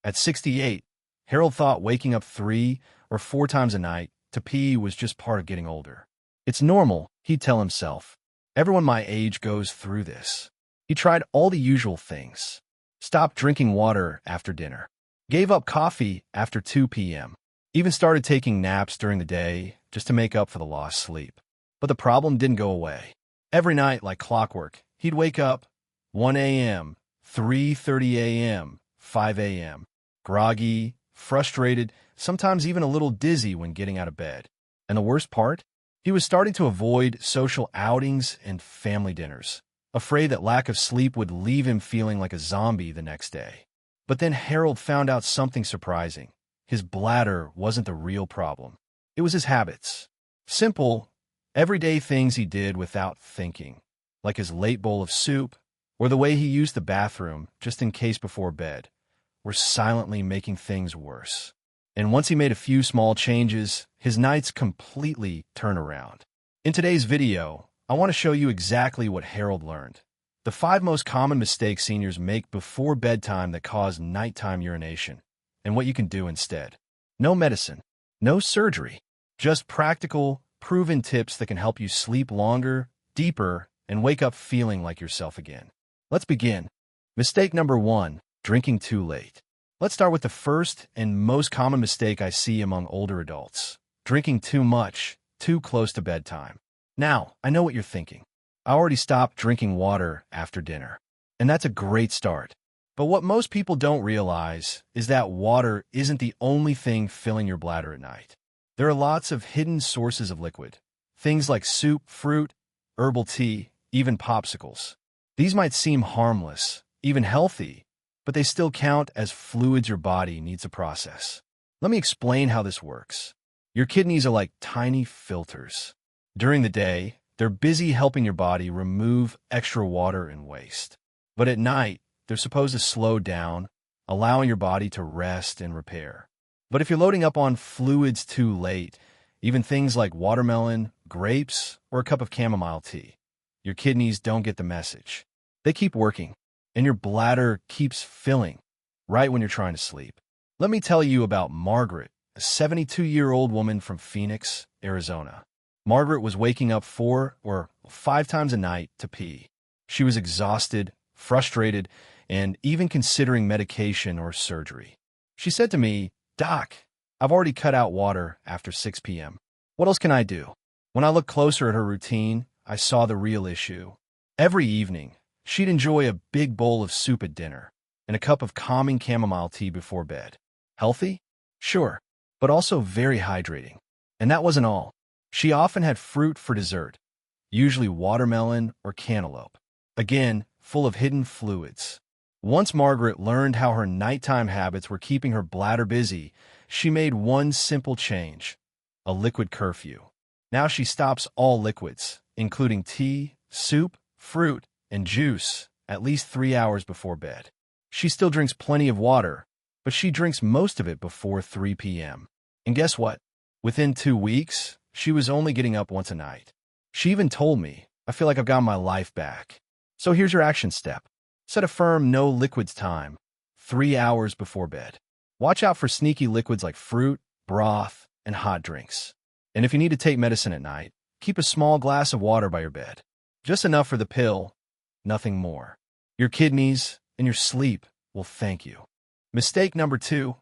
At 68, Harold thought waking up 3 or 4 times a night to pee was just part of getting older. It's normal, he'd tell himself. Everyone my age goes through this. He tried all the usual things. Stopped drinking water after dinner. Gave up coffee after 2 p.m. Even started taking naps during the day just to make up for the lost sleep. But the problem didn't go away. Every night, like clockwork, he'd wake up 1 a.m., 3:30 a.m., 5 a.m., groggy, frustrated, sometimes even a little dizzy when getting out of bed. And the worst part? He was starting to avoid social outings and family dinners, afraid that lack of sleep would leave him feeling like a zombie the next day. But then Harold found out something surprising. His bladder wasn't the real problem. It was his habits. Simple, everyday things he did without thinking, like his late bowl of soup or the way he used the bathroom just in case before bed, were silently making things worse. And once he made a few small changes, his nights completely turn around. In today's video, I want to show you exactly what Harold learned. The 5 most common mistakes seniors make before bedtime that cause nighttime urination, and what you can do instead. No medicine, no surgery, just practical, proven tips that can help you sleep longer, deeper, and wake up feeling like yourself again. Let's begin. Mistake number 1, drinking too late. Let's start with the first and most common mistake I see among older adults: drinking too much, too close to bedtime. Now, I know what you're thinking. I already stopped drinking water after dinner, and that's a great start. But what most people don't realize is that water isn't the only thing filling your bladder at night. There are lots of hidden sources of liquid, things like soup, fruit, herbal tea, even popsicles. These might seem harmless, even healthy, but they still count as fluids your body needs to process. Let me explain how this works. Your kidneys are like tiny filters. During the day, they're busy helping your body remove extra water and waste. But at night, they're supposed to slow down, allowing your body to rest and repair. But if you're loading up on fluids too late, even things like watermelon, grapes, or a cup of chamomile tea, your kidneys don't get the message. They keep working, and your bladder keeps filling right when you're trying to sleep. Let me tell you about Margaret, a 72-year-old woman from Phoenix, Arizona. Margaret was waking up 4 or 5 times a night to pee. She was exhausted, frustrated, and even considering medication or surgery. She said to me, "Doc, I've already cut out water after 6 p.m. What else can I do?" When I looked closer at her routine, I saw the real issue. Every evening, she'd enjoy a big bowl of soup at dinner and a cup of calming chamomile tea before bed. Healthy? Sure, but also very hydrating. And that wasn't all. She often had fruit for dessert, usually watermelon or cantaloupe, again, full of hidden fluids. Once Margaret learned how her nighttime habits were keeping her bladder busy, she made one simple change: a liquid curfew. Now she stops all liquids, including tea, soup, fruit, and juice, at least 3 hours before bed. She still drinks plenty of water, but she drinks most of it before 3 p.m. And guess what? Within 2 weeks, she was only getting up once a night. She even told me, "I feel like I've got my life back." So here's your action step. Set a firm no liquids time, 3 hours before bed. Watch out for sneaky liquids like fruit, broth, and hot drinks. And if you need to take medicine at night, keep a small glass of water by your bed. Just enough for the pill, nothing more. Your kidneys and your sleep will thank you. Mistake number 2,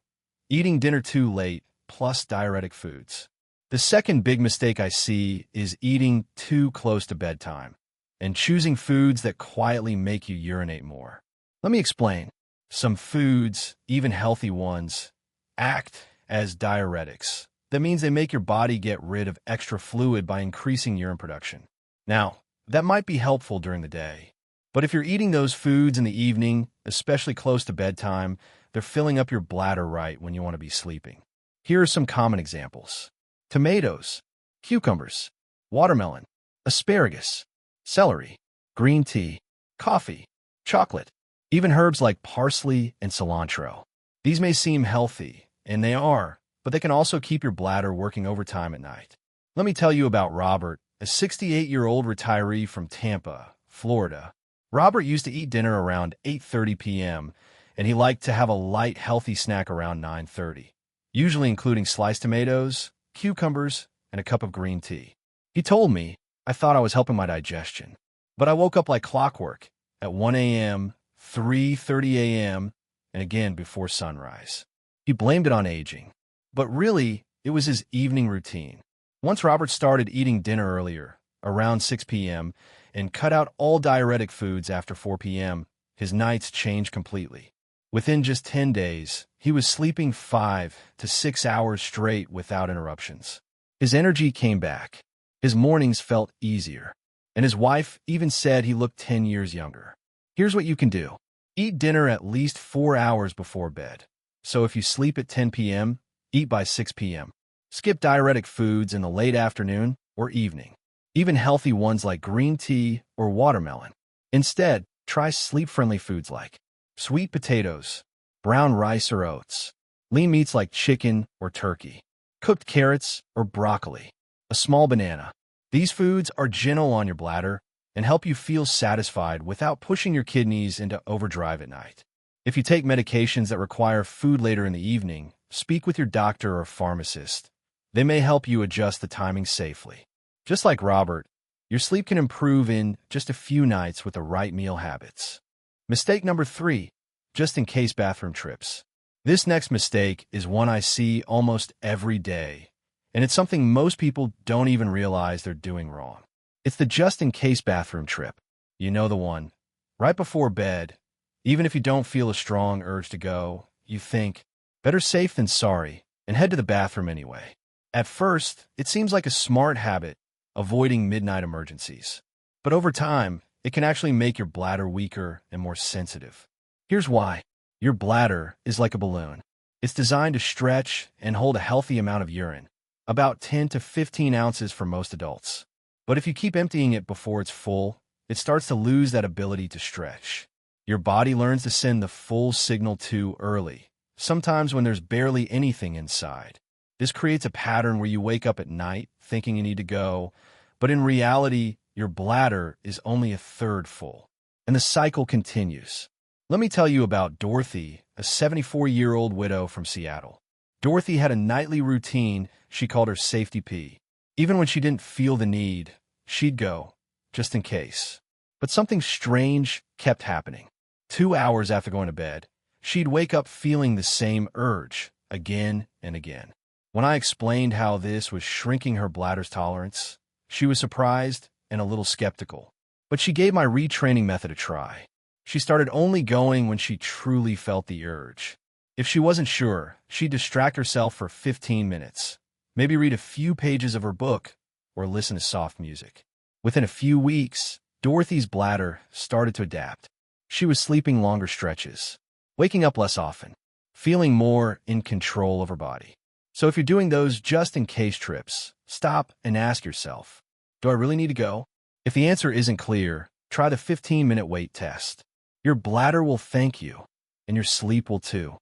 eating dinner too late plus diuretic foods. The second big mistake I see is eating too close to bedtime and choosing foods that quietly make you urinate more. Let me explain. Some foods, even healthy ones, act as diuretics. That means they make your body get rid of extra fluid by increasing urine production. Now, that might be helpful during the day, but if you're eating those foods in the evening, especially close to bedtime, they're filling up your bladder right when you want to be sleeping. Here are some common examples: tomatoes, cucumbers, watermelon, asparagus, celery, green tea, coffee, chocolate, even herbs like parsley and cilantro. These may seem healthy, and they are, but they can also keep your bladder working overtime at night. Let me tell you about Robert, a 68-year-old retiree from Tampa, Florida. Robert used to eat dinner around 8:30 p.m., and he liked to have a light, healthy snack around 9:30, usually including sliced tomatoes, cucumbers, and a cup of green tea. He told me I thought I was helping my digestion, but I woke up like clockwork at 1 a.m., 3:30 a.m., and again before sunrise. He blamed it on aging, but really, it was his evening routine. Once Robert started eating dinner earlier, around 6 p.m., and cut out all diuretic foods after 4 p.m., his nights changed completely. Within just 10 days, he was sleeping 5 to 6 hours straight without interruptions. His energy came back. His mornings felt easier. And his wife even said he looked 10 years younger. Here's what you can do. Eat dinner at least 4 hours before bed. So if you sleep at 10 p.m., eat by 6 p.m. Skip diuretic foods in the late afternoon or evening, even healthy ones like green tea or watermelon. Instead, try sleep-friendly foods like sweet potatoes, brown rice or oats, lean meats like chicken or turkey, cooked carrots or broccoli, a small banana. These foods are gentle on your bladder and help you feel satisfied without pushing your kidneys into overdrive at night. If you take medications that require food later in the evening, speak with your doctor or pharmacist. They may help you adjust the timing safely. Just like Robert, your sleep can improve in just a few nights with the right meal habits. Mistake number 3, just-in-case bathroom trips. This next mistake is one I see almost every day, and it's something most people don't even realize they're doing wrong. It's the just-in-case bathroom trip. You know the one. Right before bed, even if you don't feel a strong urge to go, you think, better safe than sorry, and head to the bathroom anyway. At first, it seems like a smart habit, avoiding midnight emergencies. But over time, it can actually make your bladder weaker and more sensitive. Here's why. Your bladder is like a balloon. It's designed to stretch and hold a healthy amount of urine, about 10 to 15 ounces for most adults. But if you keep emptying it before it's full, it starts to lose that ability to stretch. Your body learns to send the full signal too early, sometimes when there's barely anything inside. This creates a pattern where you wake up at night thinking you need to go, but in reality, your bladder is only a third full, and the cycle continues. Let me tell you about Dorothy, a 74-year-old widow from Seattle. Dorothy had a nightly routine she called her safety pee. Even when she didn't feel the need, she'd go, just in case. But something strange kept happening. 2 hours after going to bed, she'd wake up feeling the same urge, again and again. When I explained how this was shrinking her bladder's tolerance, she was surprised and a little skeptical. But she gave my retraining method a try. She started only going when she truly felt the urge. If she wasn't sure, she'd distract herself for 15 minutes, maybe read a few pages of her book or listen to soft music. Within a few weeks, Dorothy's bladder started to adapt. She was sleeping longer stretches, waking up less often, feeling more in control of her body. So if you're doing those just-in-case trips, stop and ask yourself, do I really need to go? If the answer isn't clear, try the 15-minute weight test. Your bladder will thank you, and your sleep will too.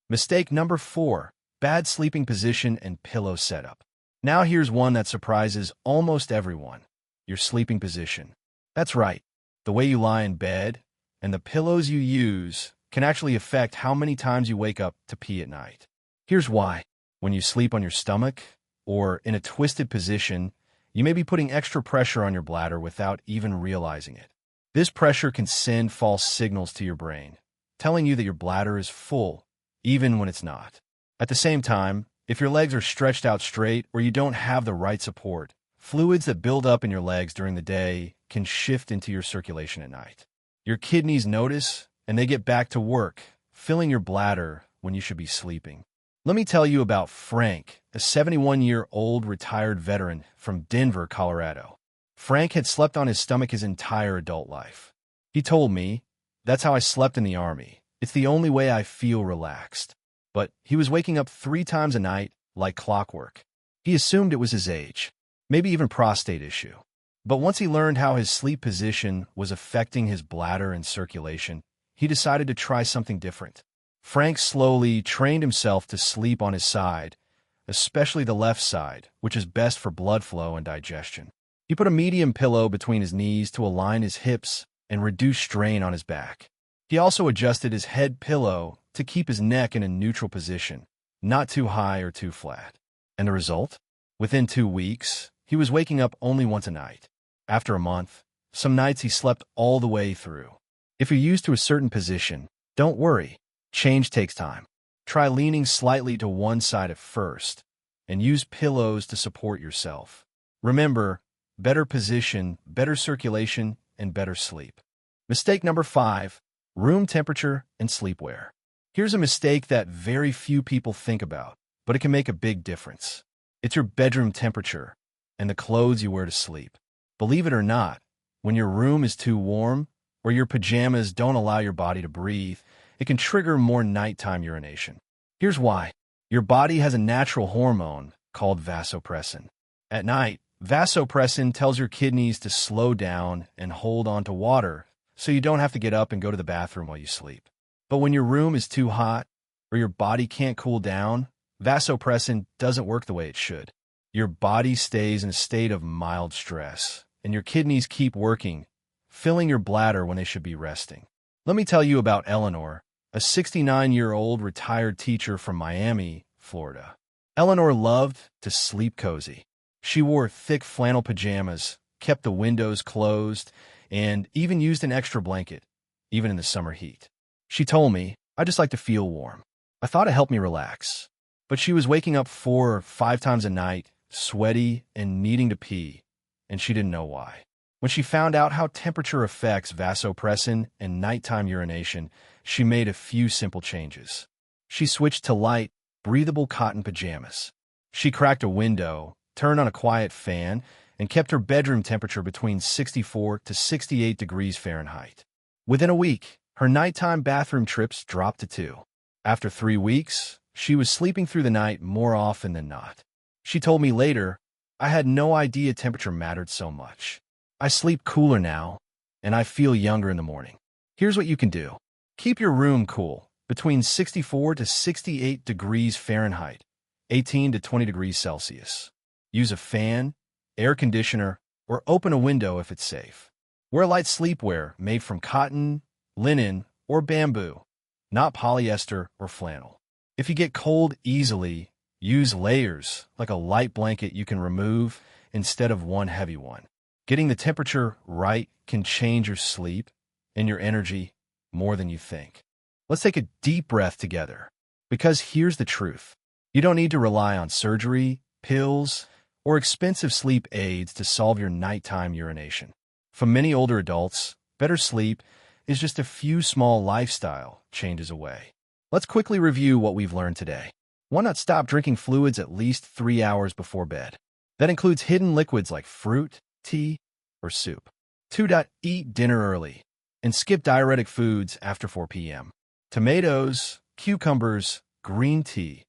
Mistake number 4, bad sleeping position and pillow setup. Now here's one that surprises almost everyone, your sleeping position. That's right, the way you lie in bed and the pillows you use can actually affect how many times you wake up to pee at night. Here's why. When you sleep on your stomach or in a twisted position, you may be putting extra pressure on your bladder without even realizing it. This pressure can send false signals to your brain, telling you that your bladder is full, even when it's not. At the same time, if your legs are stretched out straight or you don't have the right support, fluids that build up in your legs during the day can shift into your circulation at night. Your kidneys notice, and they get back to work, filling your bladder when you should be sleeping. Let me tell you about Frank, a 71-year-old retired veteran from Denver, Colorado. Frank had slept on his stomach his entire adult life. He told me, "That's how I slept in the Army. It's the only way I feel relaxed." But he was waking up 3 times a night, like clockwork. He assumed it was his age, maybe even prostate issue. But once he learned how his sleep position was affecting his bladder and circulation, he decided to try something different. Frank slowly trained himself to sleep on his side, especially the left side, which is best for blood flow and digestion. He put a medium pillow between his knees to align his hips and reduce strain on his back. He also adjusted his head pillow to keep his neck in a neutral position, not too high or too flat. And the result? Within 2 weeks, he was waking up only once a night. After a month, some nights he slept all the way through. If you're used to a certain position, don't worry. Change takes time. Try leaning slightly to one side at first, and use pillows to support yourself. Remember, better position, better circulation, and better sleep. Mistake number 5, room temperature and sleepwear. Here's a mistake that very few people think about, but it can make a big difference. It's your bedroom temperature and the clothes you wear to sleep. Believe it or not, when your room is too warm or your pajamas don't allow your body to breathe, it can trigger more nighttime urination. Here's why. Your body has a natural hormone called vasopressin. At night, vasopressin tells your kidneys to slow down and hold on to water so you don't have to get up and go to the bathroom while you sleep. But when your room is too hot or your body can't cool down, vasopressin doesn't work the way it should. Your body stays in a state of mild stress, and your kidneys keep working, filling your bladder when they should be resting. Let me tell you about Eleanor, a 69-year-old retired teacher from Miami, Florida. Eleanor loved to sleep cozy. She wore thick flannel pajamas, kept the windows closed, and even used an extra blanket, even in the summer heat. She told me, "I just like to feel warm." I thought it helped me relax. But she was waking up 4 or 5 times a night, sweaty and needing to pee, and she didn't know why. When she found out how temperature affects vasopressin and nighttime urination, she made a few simple changes. She switched to light, breathable cotton pajamas. She cracked a window, turned on a quiet fan, and kept her bedroom temperature between 64 to 68 degrees Fahrenheit. Within a week, her nighttime bathroom trips dropped to 2. After 3 weeks, she was sleeping through the night more often than not. She told me later, "I had no idea temperature mattered so much. I sleep cooler now, and I feel younger in the morning." Here's what you can do. Keep your room cool, between 64 to 68 degrees Fahrenheit, 18 to 20 degrees Celsius. Use a fan, air conditioner, or open a window if it's safe. Wear light sleepwear made from cotton, linen, or bamboo, not polyester or flannel. If you get cold easily, use layers, like a light blanket you can remove instead of one heavy one. Getting the temperature right can change your sleep and your energy more than you think. Let's take a deep breath together, because here's the truth. You don't need to rely on surgery, pills, or expensive sleep aids to solve your nighttime urination. For many older adults, better sleep is just a few small lifestyle changes away. Let's quickly review what we've learned today. 1. Not stop drinking fluids at least 3 hours before bed. That includes hidden liquids like fruit, tea, or soup. 2. Eat dinner early and skip diuretic foods after 4 p.m. Tomatoes, cucumbers, green tea,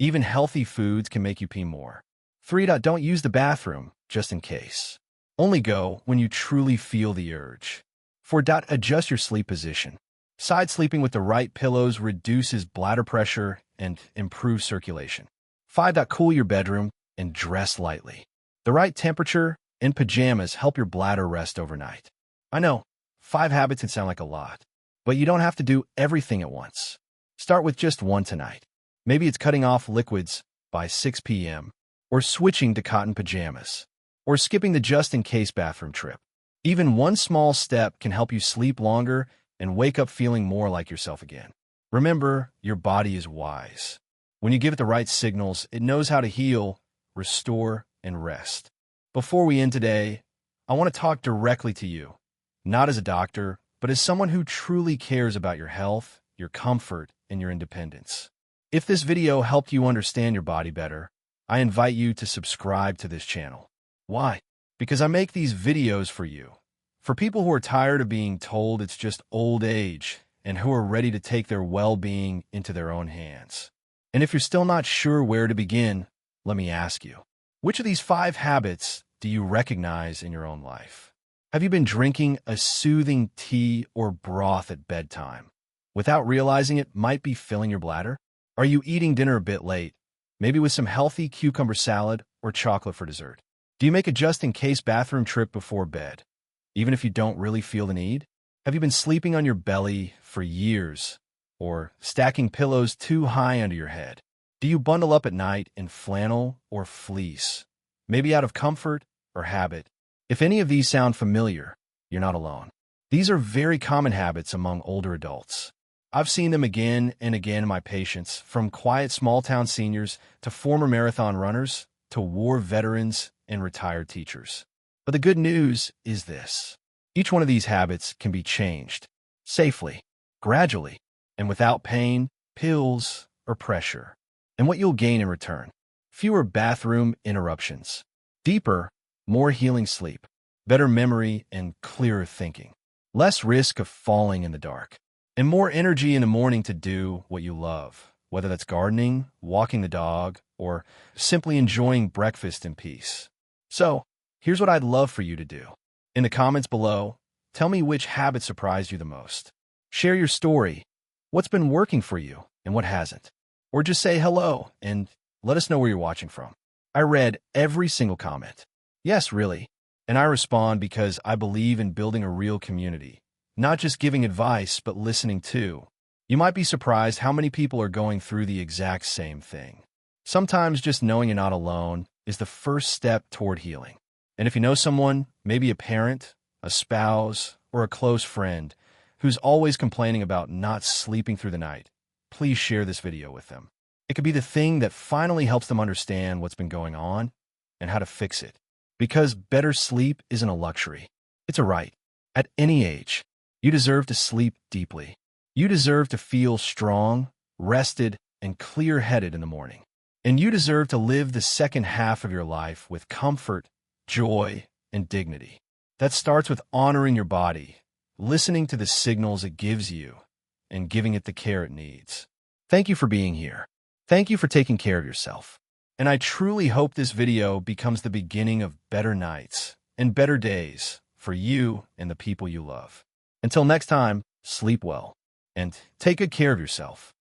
even healthy foods can make you pee more. 3. Don't use the bathroom just in case. Only go when you truly feel the urge. 4. Adjust your sleep position. Side sleeping with the right pillows reduces bladder pressure and improves circulation. 5. Cool your bedroom and dress lightly. The right temperature and pajamas help your bladder rest overnight. I know, 5 habits can sound like a lot, but you don't have to do everything at once. Start with just 1 tonight. Maybe it's cutting off liquids by 6 p.m., or switching to cotton pajamas, or skipping the just-in-case bathroom trip. Even one small step can help you sleep longer and wake up feeling more like yourself again. Remember, your body is wise. When you give it the right signals, it knows how to heal, restore, and rest. Before we end today, I want to talk directly to you, not as a doctor, but as someone who truly cares about your health, your comfort, and your independence. If this video helped you understand your body better, I invite you to subscribe to this channel. Why? Because I make these videos for you. For people who are tired of being told it's just old age and who are ready to take their well-being into their own hands. And if you're still not sure where to begin, let me ask you, which of these 5 habits do you recognize in your own life? Have you been drinking a soothing tea or broth at bedtime without realizing it might be filling your bladder? Are you eating dinner a bit late, maybe with some healthy cucumber salad or chocolate for dessert? Do you make a just-in-case bathroom trip before bed, even if you don't really feel the need? Have you been sleeping on your belly for years or stacking pillows too high under your head? Do you bundle up at night in flannel or fleece? Maybe out of comfort or habit? If any of these sound familiar, you're not alone. These are very common habits among older adults. I've seen them again and again in my patients, from quiet small-town seniors to former marathon runners to war veterans and retired teachers. But the good news is this. Each one of these habits can be changed safely, gradually, and without pain, pills, or pressure. And what you'll gain in return: fewer bathroom interruptions, deeper, more healing sleep, better memory and clearer thinking, less risk of falling in the dark, and more energy in the morning to do what you love, whether that's gardening, walking the dog, or simply enjoying breakfast in peace. So, here's what I'd love for you to do. In the comments below, tell me which habit surprised you the most. Share your story, what's been working for you and what hasn't. Or just say hello and let us know where you're watching from. I read every single comment. Yes, really. And I respond because I believe in building a real community, not just giving advice, but listening too. You might be surprised how many people are going through the exact same thing. Sometimes just knowing you're not alone is the first step toward healing. And if you know someone, maybe a parent, a spouse, or a close friend, who's always complaining about not sleeping through the night, please share this video with them. It could be the thing that finally helps them understand what's been going on and how to fix it. Because better sleep isn't a luxury. It's a right. At any age, you deserve to sleep deeply. You deserve to feel strong, rested, and clear-headed in the morning. And you deserve to live the second half of your life with comfort, joy, and dignity. That starts with honoring your body, listening to the signals it gives you, and giving it the care it needs. Thank you for being here. Thank you for taking care of yourself. And I truly hope this video becomes the beginning of better nights and better days for you and the people you love. Until next time, sleep well and take good care of yourself.